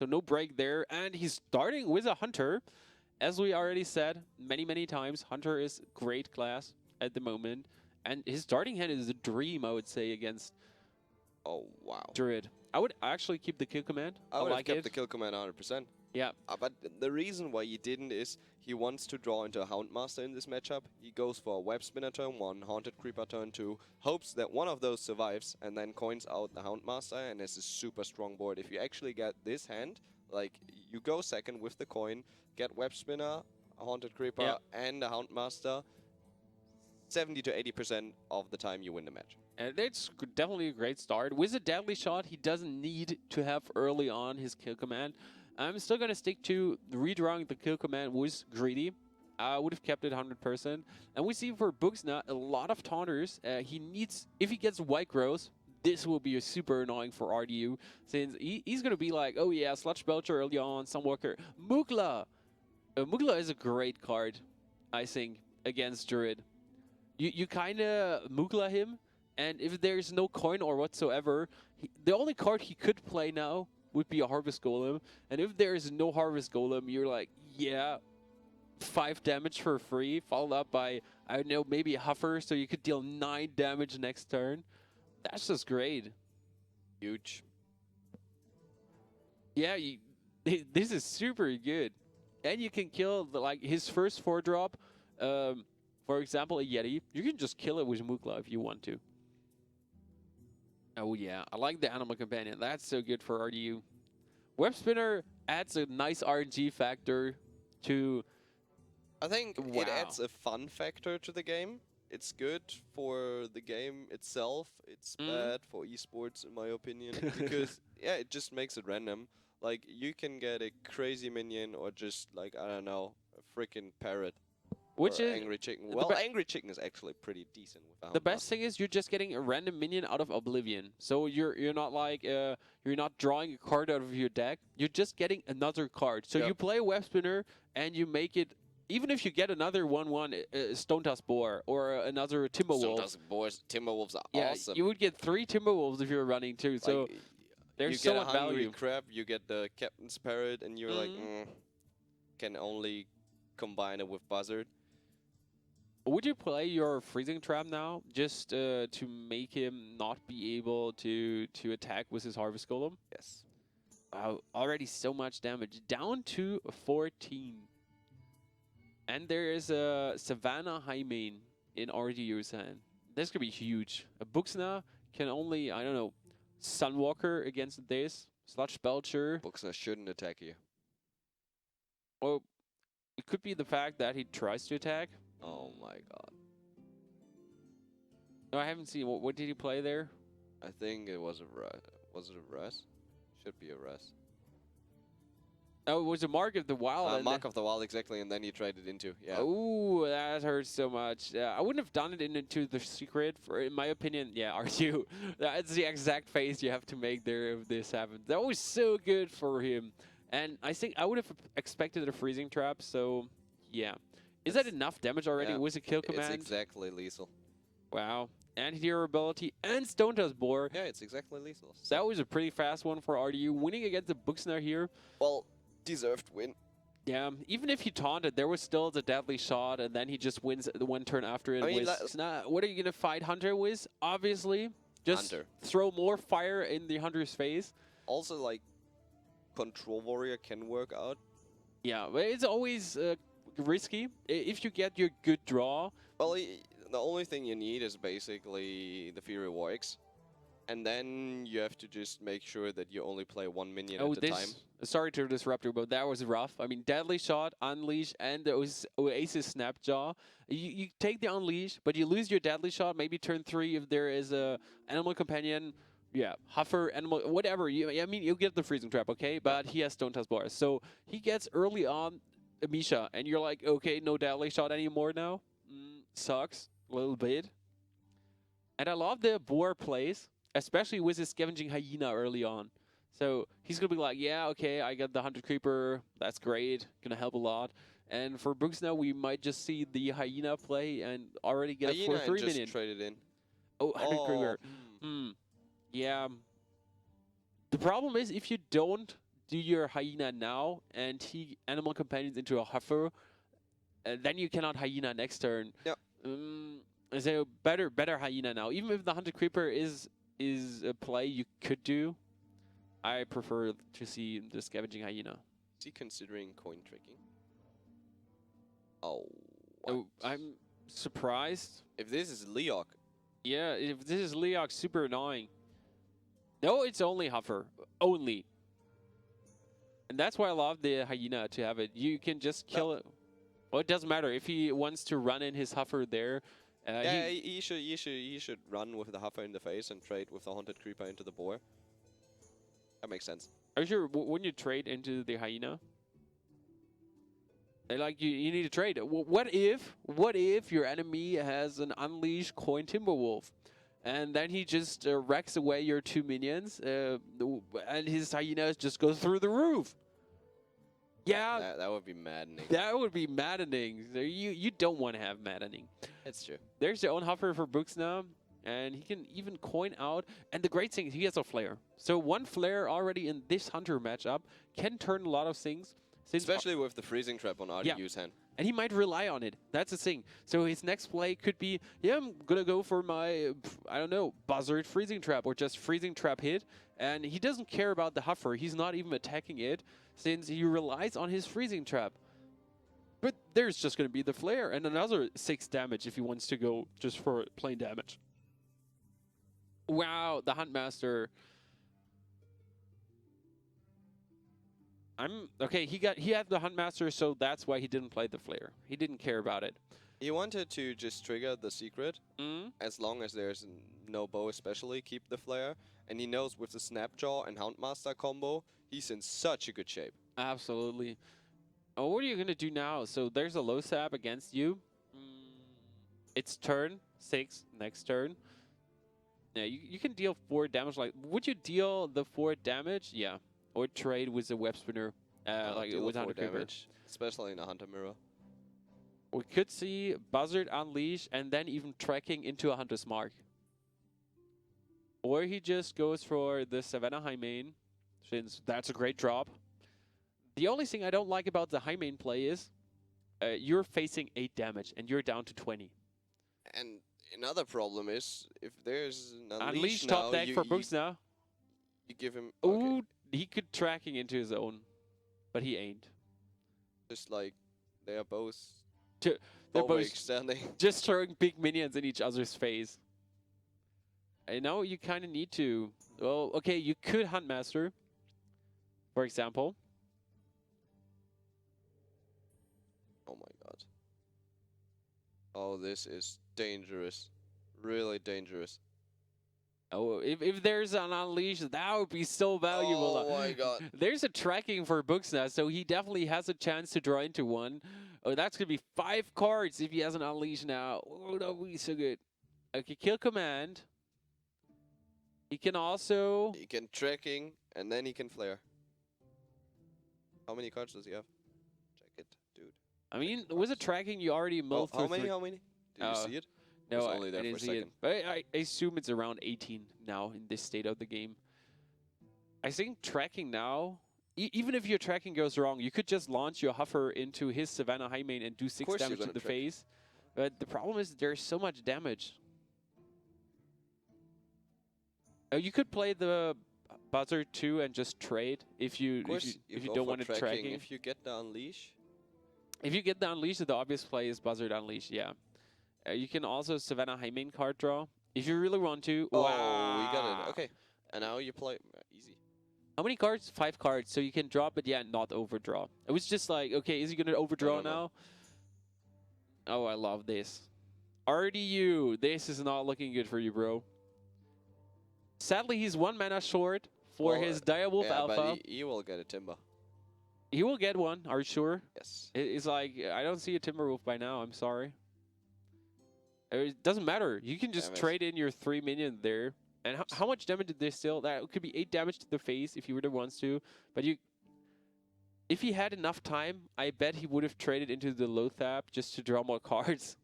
So no break there. And he's starting with a Hunter. As we already said many times, Hunter is great class at the moment. And his starting hand is a dream, I would say, against wow. Druid. I would actually keep the kill command. I would like have kept the kill command 100%. Yeah. But the reason why he didn't is he wants to draw into a Houndmaster in this matchup. He goes for a Web Spinner turn 1, Haunted Creeper turn 2, hopes that one of those survives, and then coins out the Houndmaster, and it's a super strong board. If you actually get this hand, like, you go second with the coin, get Web Spinner, a Haunted Creeper, and a Houndmaster, 70 to 80% of the time you win the match. And it's definitely a great start. With a Deadly Shot, he doesn't need to have early on his kill command. I'm still going to stick to redrawing the kill command with Greedy. I would have kept it 100%. And we see for Buksna a lot of taunters. He needs, if he gets White Growth, this will be super annoying for RDU, since he's going to be like, oh yeah, Sludge Belcher early on, Sunwalker. Mugla! Mugla is a great card, I think, against Druid. You kind of Mugla him, and if there's no coin or whatsoever, the only card he could play now would be a Harvest Golem. And if there is no Harvest Golem, you're like, yeah, 5 damage for free, followed up by, I don't know, maybe a Huffer, so you could deal 9 damage next turn. That's just great. Huge. Yeah, this is super good. And you can kill, like, his first 4-drop, for example, a Yeti. You can just kill it with Mugla if you want to. Oh yeah, I like the Animal Companion. That's so good for RDU. Web Spinner adds a nice RNG factor to... I think it adds a fun factor to the game. It's good for the game itself. It's bad for esports, in my opinion, because yeah, it just makes it random. Like, you can get a crazy minion or just, like, I don't know, a freaking parrot. Which is Angry Chicken. Well, Angry Chicken is actually pretty decent with the best thing is you're just getting a random minion out of Oblivion. So you're not like you're not drawing a card out of your deck. You're just getting another card. So you play Web Spinner and you make it. Even if you get another 1/1 Stone Tusk Boar or another Timberwolf. Stone Tusk Boars, Timberwolves are awesome. You would get 3 Timberwolves if you're running too. So like, there's so much value. You get a Hungry Crab, you get the Captain's Parrot, and you're like, can only combine it with Buzzard. Would you play your Freezing Trap now, just to make him not be able to attack with his Harvest Golem? Yes. Already so much damage. Down to 14. And there is a Savannah Highmane in RDU's hand. This could be huge. A Buksna can only, I don't know, Sunwalker against this. Sludge Belcher. Buksna shouldn't attack you. Well, it could be the fact that he tries to attack. Oh my god. No, I haven't seen. What did he play there? I think it was a res. Was it a res? Should be a res. Oh, it was a Mark of the Wild. Mark of the Wild, exactly, and then he traded into. Yeah. Oh, that hurts so much. I wouldn't have done it into the secret. In my opinion, yeah, RDU. That's the exact face you have to make there if this happens. That was so good for him. And I think I would have expected a Freezing Trap, so yeah. Is that enough damage already with a kill command? It's exactly lethal. Wow. Anti-hero ability and Stone Tusk Boar. Yeah, it's exactly lethal. So that was a pretty fast one for RDU. Winning against the Buksna here. Well, deserved win. Yeah, even if he taunted, there was still the Deadly Shot, and then he just wins the 1 turn after it. What are you going to fight Hunter with? Obviously, just throw more fire in the Hunter's face. Also, like, Control Warrior can work out. Yeah, but it's always... risky if you get your good draw. Well, the only thing you need is basically the Fury Warwicks, and then you have to just make sure that you only play 1 minion at a time. Sorry to disrupt you, but that was rough. I mean, Deadly Shot, Unleash, and the Oasis Snapjaw. You take the Unleash, but you lose your Deadly Shot. Maybe turn 3 if there is a Animal Companion. Yeah, Huffer, Animal, whatever. I mean, you get the Freezing Trap, okay? But he has Stone Tusk Boar, so he gets early on Misha, and you're like, okay, no Deadly Shot anymore now. Sucks a little bit. And I love the Boar plays, especially with his Scavenging Hyena early on. So he's going to be like, yeah, okay, I got the Hunter Creeper. That's great. Going to help a lot. And for Buksna, we might just see the Hyena play and already get a 4/3 minion. Traded in. Oh, Hunter Creeper. Yeah. The problem is if you don't do your hyena now and he animal companions into a huffer, then you cannot hyena next turn. Yep. So better hyena now. Even if the hunted creeper is a play you could do, I prefer to see the scavenging hyena. Is he considering coin tricking? Oh, Oh, I'm surprised. if this is Leok, Yeah, if this is Leok, super annoying. No, it's only huffer. Only. And that's why I love the hyena to have it. You can just kill it. Well, it doesn't matter. If he wants to run in his huffer there, yeah, he should run with the huffer in the face and trade with the haunted creeper into the boar. That makes sense. are you sure wouldn't you trade into the hyena? Like you need to trade. What if your enemy has an unleashed coin Timberwolf, and then he just wrecks away your 2 minions, and his hyenas just go through the roof? Yeah, That would be maddening. that would be maddening. So you don't want to have maddening. That's true. There's your own huffer for Buksna, and he can even coin out. And the great thing is he has a flare. So one flare already in this hunter matchup can turn a lot of things. Especially with the freezing trap on RDU's hand. And he might rely on it. That's the thing. So his next play could be, yeah, I'm going to go for my, I don't know, buzzard freezing trap or just freezing trap hit. And he doesn't care about the huffer. He's not even attacking it since he relies on his freezing trap. But there's just going to be the flare and another 6 damage if he wants to go just for plain damage. Wow, the Huntmaster. Okay. He had the Huntmaster, so that's why he didn't play the flare. He didn't care about it. He wanted to just trigger the secret, as long as there's no bow especially, keep the flare. And he knows with the Snapjaw and Houndmaster combo, he's in such a good shape. Absolutely. Oh, what are you going to do now? So there's a low sap against you. It's turn 6, next turn. Yeah, you can deal 4 damage. Like, would you deal the 4 damage? Yeah. Or trade with a web spinner, like with Hunter Creeper. Especially in a Hunter Mirror. We could see Buzzard Unleash and then even tracking into a Hunter's Mark. Or he just goes for the Savannah High Main, since that's a great drop. The only thing I don't like about the High Main play is you're facing 8 damage and you're down to 20. And another problem is, if there's an Unleash now, top deck for Buksna. You give him... Ooh, Okay, he could tracking into his own, but he ain't. just like, they are both... They're both overextending. just throwing big minions in each other's face. And now you kind of need to... Well, okay, you could Huntmaster, for example. Oh my god. Oh, this is dangerous. Really dangerous. Oh, if there's an Unleash, that would be so valuable. Oh my god. There's a tracking for Buksna, so he definitely has a chance to draw into one. Oh, that's going to be 5 cards if he has an Unleash now. Oh, that would be so good. Okay, kill command. He can also... He can tracking, and then he can flare. How many cards does he have? Check it, dude. I mean, with a tracking, you already milled How through many? 3. How many? Did you see it? No, It's I only there didn't for a see it. second. But I assume it's around 18 now in this state of the game. I think tracking now, even if your tracking goes wrong, you could just launch your Huffer into his Savannah High Main and do 6 course you're damage to gonna the track. face. But the problem is there's so much damage. You could play the buzzer too and just trade if you if you go don't for want it tracking. If you get the unleash, If you get the Unleash, the obvious play is Buzzard Unleash, yeah. You can also Savannah High Main card draw. If you really want to. oh, Wow. we got it. Okay, and now you play easy. How many cards? 5 cards. So you can draw, but yeah, not overdraw. It was just like, okay, is he going to overdraw No. now? Oh, I love this. RDU, this is not looking good for you, bro. Sadly, he's 1 mana short for Well, his Direwolf yeah, Alpha. but he will get a timber. He will get one, are you sure? Yes. It's like, I don't see a Timberwolf by now, I'm sorry. It doesn't matter. You can just Damn it. trade in your 3 minions there. And how much damage did they still? That could be 8 damage to the face if he really wants to. But if he had enough time, I bet he would have traded into the Lothap just to draw more cards.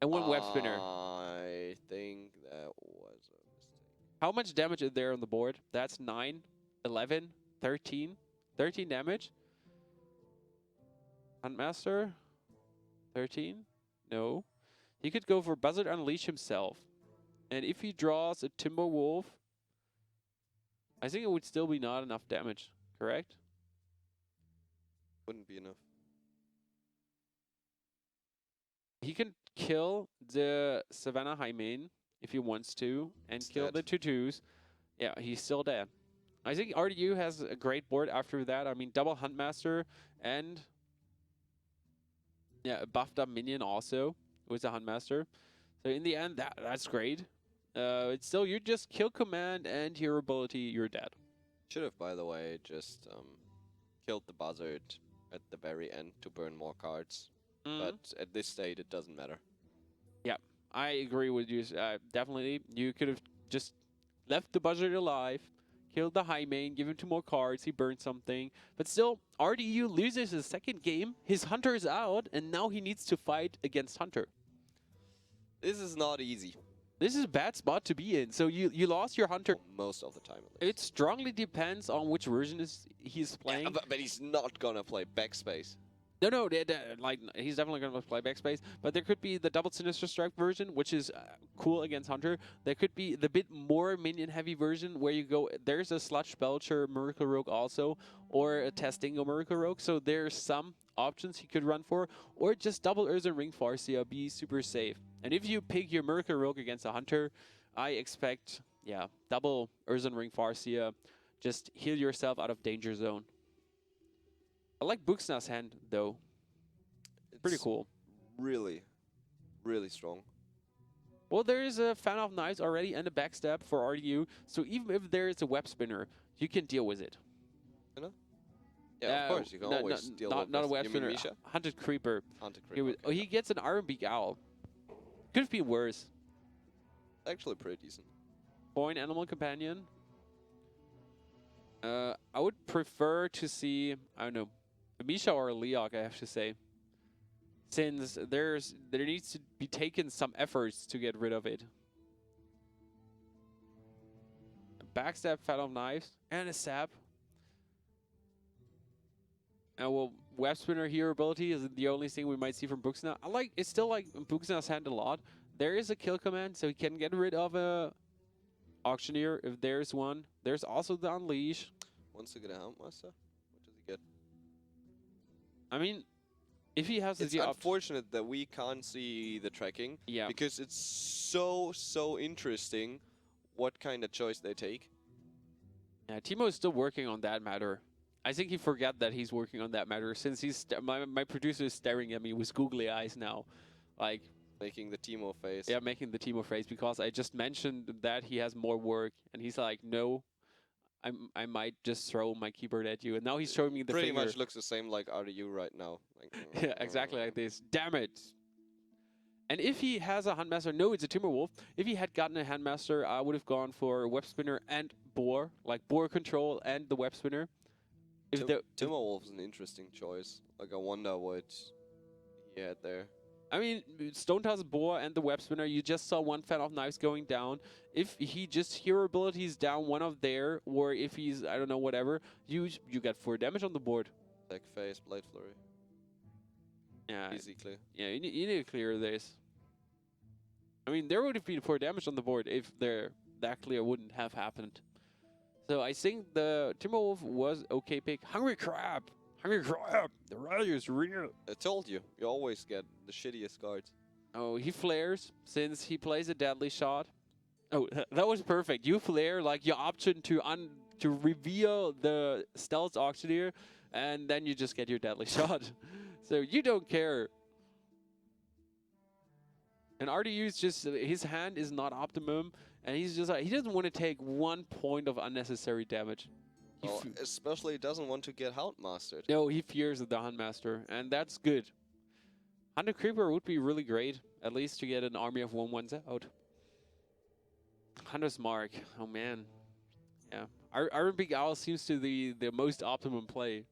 And one Web Spinner. I think that was a mistake. How much damage is there on the board? That's 9, 11. 13 damage. Huntmaster, 13. No, he could go for Buzzard Unleash himself, and if he draws a Timberwolf, I think it would still be not enough damage. Correct? Wouldn't be enough. He can kill the Savannah Hymen if he wants to, and He's kill dead. the 2/2s. Yeah, he's still dead. I think RDU has a great board after that. I mean, double Huntmaster and yeah, a buffed up minion also with the Huntmaster. So in the end, that's great. It's still, you just kill command and your ability, you're dead. Should have, by the way, just killed the buzzard at the very end to burn more cards. But at this state, it doesn't matter. Yeah, I agree with you. Definitely, you could have just left the buzzard alive, killed the high main, give him 2 more cards, he burned something. But still, RDU loses his second game, his Hunter is out, and now he needs to fight against Hunter. This is not easy. This is a bad spot to be in. So you lost your Hunter. Well, most of the time, at least. It strongly depends on which version he's playing. Yeah, but he's not gonna play backspace. No, like he's definitely going to play backspace. But there could be the double Sinister Strike version, which is cool against Hunter. There could be the bit more minion-heavy version where you go. There's a Sludge Belcher Miracle Rogue also, or a Testingo Miracle Rogue. So there's some options he could run for, or just double Urza Ring Farsia, be super safe. And if you pick your Miracle Rogue against a Hunter, I expect double Urza Ring Farsia, just heal yourself out of danger zone. I like Buksna's hand, though. Pretty cool. Really, really strong. Well, there is a Fan of Knives already and a backstab for RDU, so even if there is a web spinner, you can deal with it. You know? Yeah, of course, you can always deal with not a this. web You mean spinner. Misha? Hunted Creeper. Hunted Creeper. Oh, he gets an Iron Beak Owl. Could have been worse. Actually pretty decent. Point Animal Companion. I would prefer to see, I don't know, a Misha or a Leok, I have to say. Since there needs to be taken some efforts to get rid of it. A backstab, Fan of Knives, and a sap. Well, Web Spinner Hero ability is the only thing we might see from Buksna. It's still like Buksna's hand a lot. There is a kill command, so he can get rid of a Auctioneer if there's one. There's also the Unleash. Wants to get a Houndmaster? What does he get? I mean, if he has It's the unfortunate that we can't see the tracking. Yeah. Because it's so interesting what kind of choice they take. Yeah, Timo is still working on that matter. I think he forgot that he's working on that matter since my producer is staring at me with googly eyes now. Like, Making the Timo face. yeah, making the Timo face because I just mentioned that he has more work and he's like, no, I might just throw my keyboard at you. And now he's showing me the Pretty finger. much looks the same like RDU right now. Like, Yeah, exactly like this. Damn it. And if he has a Handmaster, no, it's a Timberwolf. If he had gotten a Handmaster, I would have gone for Web Spinner and Boar, like Boar Control and the Web Spinner. Timberwolf's an interesting choice. Like, I wonder what he had there. I mean, Stone Toss Boar and the Web Spinner, you just saw one Fan of Knives going down. If he just hero abilities down one of there, or if he's, I don't know, whatever, you get 4 damage on the board. Deck phase, Blade Flurry. Yeah, Easy clear. yeah, you need to clear this. I mean, there would have been 4 damage on the board if that clear wouldn't have happened. So I think the Timberwolf was okay pick. Hungry Crab! Hungry Crab! The rally is real! I told you, you always get the shittiest cards. Oh, he flares since he plays a deadly shot. Oh, that was perfect. You flare, like your option to reveal the Stealth Auctioneer, and then you just get your deadly shot. So you don't care. And RDU's just, his hand is not optimum, and he's just like, he doesn't want to take 1 point of unnecessary damage. Well, especially he doesn't want to get Houndmastered. No, he fears the Huntmaster, and that's good. Hunter Creeper would be really great, at least to get an army of 1/1s out. Hunter's Mark, oh man. Yeah, Iron Big Owl seems to be the most optimum play.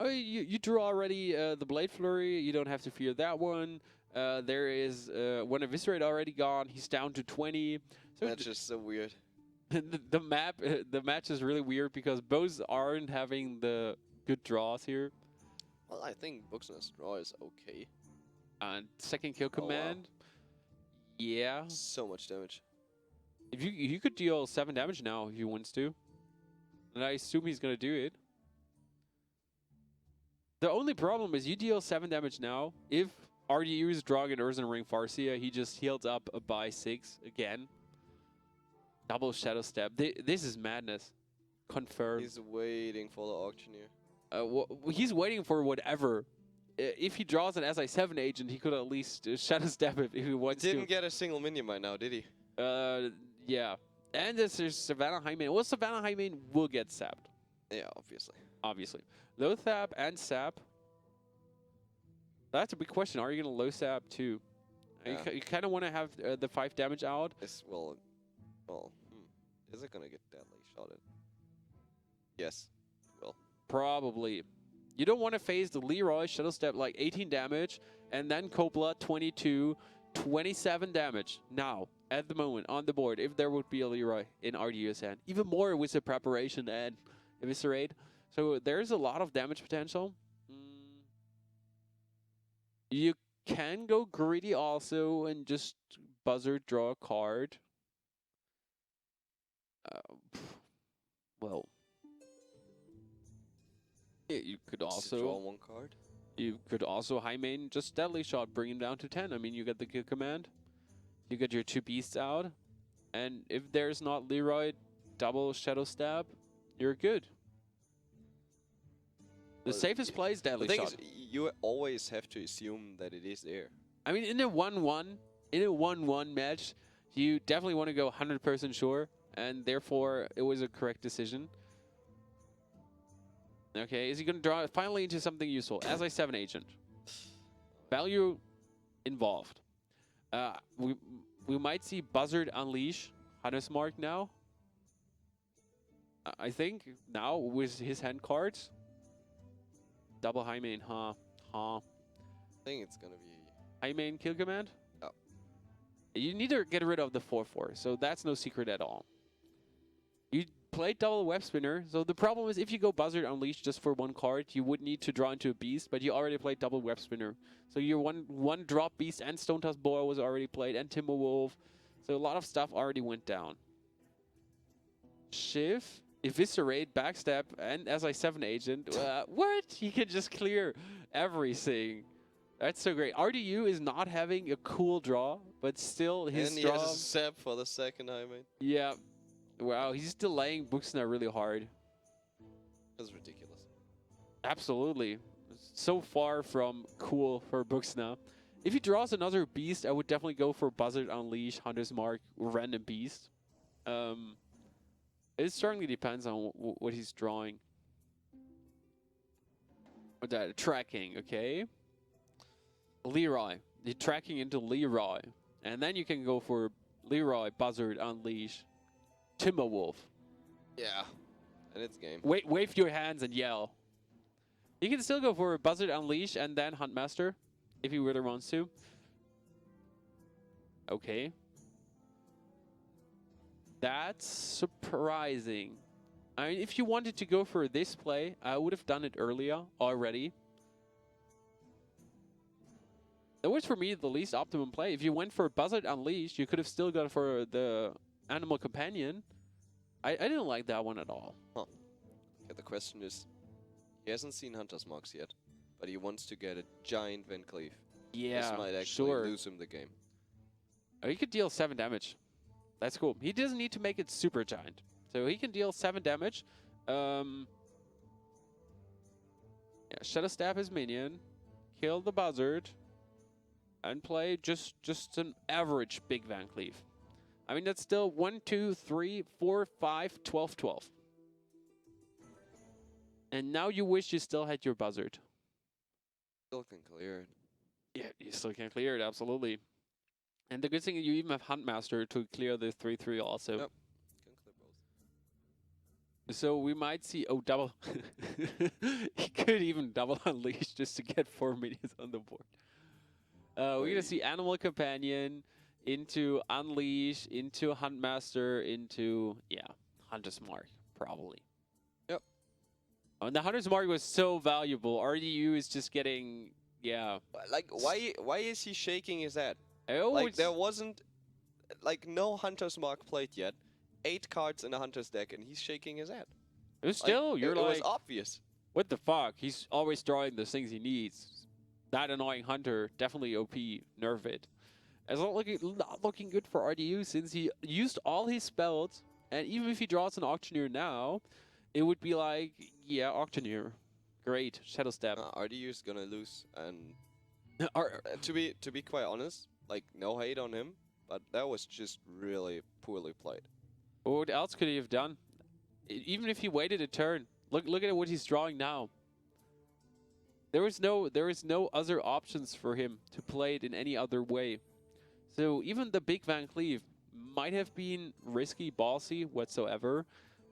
Oh, you drew already the Blade Flurry, you don't have to fear that one. There is one Eviscerate already gone, he's down to 20. So That's just so weird. The match is really weird because both aren't having the good draws here. Well, I think Buksna's draw is okay. And second kill Oh, wow. command, yeah. So much damage. If you could deal 7 damage now if he wants to, and I assume he's gonna do it. The only problem is you deal 7 damage now. If RDU is drawing an Urzen Ring Farseer, he just healed up by 6 again. Double Shadow Step. This is madness. Confirmed. He's waiting for the auctioneer. He's waiting for whatever. If he draws an SI7 agent, he could at least Shadow Step if he wants Didn't get a single minion by now, did he? Yeah. And there's Savannah Highmane. Well, Savannah Highmane will get sapped. Yeah, obviously. Obviously. Low sap and sap. That's a big question. Are you going to low sap too? Yeah. You kind of want to have the 5 damage out. Is it going to get deadly shotted? Yes, will. Probably. You don't want to face the Leroy Shadow Step like 18 damage and then Coppola 22, 27 damage now at the moment on the board if there would be a Leroy in RDU's hand. Even more with the preparation and Eviscerate. So there's a lot of damage potential. You can go greedy also and just buzzer draw a card. Well, you could also draw 1 card. You could also high main just Deadly Shot, bring him down to 10. I mean, you get the kill command, you get your 2 beasts out, and if there's not Leroy, double Shadow Stab, you're good. The safest play is Deadly The thing Shot. is, you always have to assume that it is there. I mean, in a 1-1 match, you definitely want to go 100% sure, and therefore it was a correct decision. Okay, is he going to draw finally into something useful? SI7 agent. Value involved. We might see Buzzard Unleash Hunter's Mark now. I think now with his hand cards. Double high main, huh? I think it's going to be... High main kill command? Oh. You need to get rid of the 4-4, so that's no secret at all. You played double web spinner, so the problem is if you go Buzzard Unleash just for 1 card, you would need to draw into a beast, but you already played double web spinner. So your one drop beast and Stone Tusk Boa was already played, and Timberwolf. So a lot of stuff already went down. Shiv, Eviscerate, Backstab, and SI7 agent. What? He can just clear everything. That's so great. RDU is not having a cool draw, but still his draw... And he has a sap for the second high main. Yeah. Wow, he's delaying Buksna really hard. That's ridiculous. Absolutely. So far from cool for Buksna. If he draws another beast, I would definitely go for Buzzard Unleash, Hunter's Mark, random beast. It certainly depends on what he's drawing. That tracking, okay? Leroy. You're tracking into Leroy. And then you can go for Leroy, Buzzard, Unleash, Timberwolf. Yeah. And it's game. Wave your hands and yell. You can still go for Buzzard Unleash and then Huntmaster, if he really wants to. Okay. That's surprising. I mean, if you wanted to go for this play, I would have done it earlier already. That was, for me, the least optimum play. If you went for Buzzard Unleashed, you could have still gone for the Animal Companion. I didn't like that one at all. Huh. Okay, the question is, he hasn't seen Hunter's Marks yet, but he wants to get a giant Van Cleef. Yeah, this might actually sure. lose him the game. Oh, he could deal 7 damage. That's cool. He doesn't need to make it super giant. So he can deal 7 damage. Yeah, Shadow Stab his minion. Kill the Buzzard. And play just an average big Van Cleef. I mean, that's still 1, 2, 3, 4, 5, 12, 12. And now you wish you still had your Buzzard. Still can clear it. Yeah, you still can clear it, absolutely. And the good thing is you even have Huntmaster to clear the 3-3 also. Yep. Can clear both. So we might see, oh, double. He could even double Unleash just to get 4 minions on the board. We're going to see Animal Companion. into Unleash, into Huntmaster, into, yeah, Hunter's Mark, probably. Yep. And the Hunter's Mark was so valuable. RDU is just getting, yeah. Like, why is he shaking his head? Oh, Like, there wasn't, like, no Hunter's Mark played yet. 8 cards in a Hunter's deck, and he's shaking his head. it was still, Like, you're it like, was obvious. what the fuck? He's always drawing the things he needs. That annoying Hunter, definitely OP, nerf it. It's not looking good for RDU since he used all his spells, and even if he draws an Auctioneer now, it would be like, yeah, Auctioneer, great, Shadow Step. RDU is gonna lose, and Ar- to be quite honest, like, no hate on him, but that was just really poorly played. what else could he have done? Even if he waited a turn, look at what he's drawing now. There was no other options for him to play it in any other way. So even the big Van Cleave might have been risky, ballsy, whatsoever,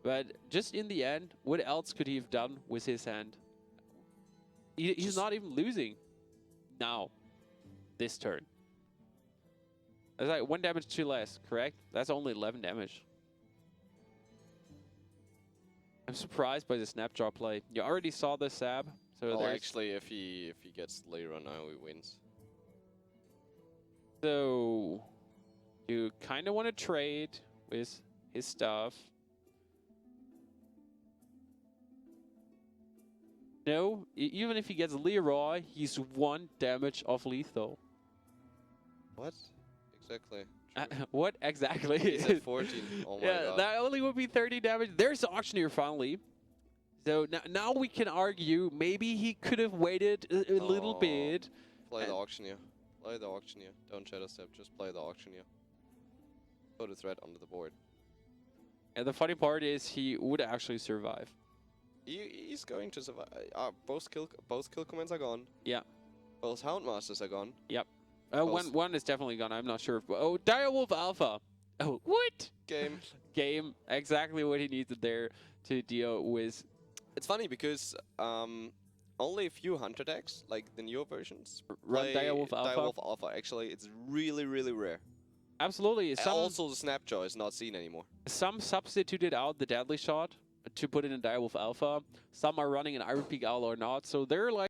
but just in the end, what else could he have done with his hand? He's not even losing now, this turn. That's like 1 damage too less, correct? That's only 11 damage. I'm surprised by the Snapjaw play. You already saw the Sab, so Well, there's... actually, if he gets later on now, he wins. So, you kind of want to trade with his stuff. No, even if he gets Leroy, he's 1 damage off lethal. What? Exactly. What exactly? He's at 14. Oh my Yeah, god. that only would be 30 damage. There's the Auctioneer finally. So now we can argue maybe he could have waited a little bit. Play the Auctioneer. Play the Auctioneer. Don't Shadow Step, just play the Auctioneer. Put a threat onto the board. And the funny part is he would actually survive. He's going to survive. Both kill commands are gone. Yeah. Both Houndmasters are gone. Yep. Both- One is definitely gone. I'm not sure if... Oh, Direwolf Alpha. Oh, what? Game. Game. Exactly what he needed there to deal with. It's funny because only a few Hunter decks, like the newer versions, Run play Direwolf Alpha. Direwolf Alpha. Actually, it's really, really rare. Absolutely. Also, the Snapjaw is not seen anymore. Some substituted out the Deadly Shot to put it in Direwolf Alpha. Some are running an Iron Peak Owl or not. So they're like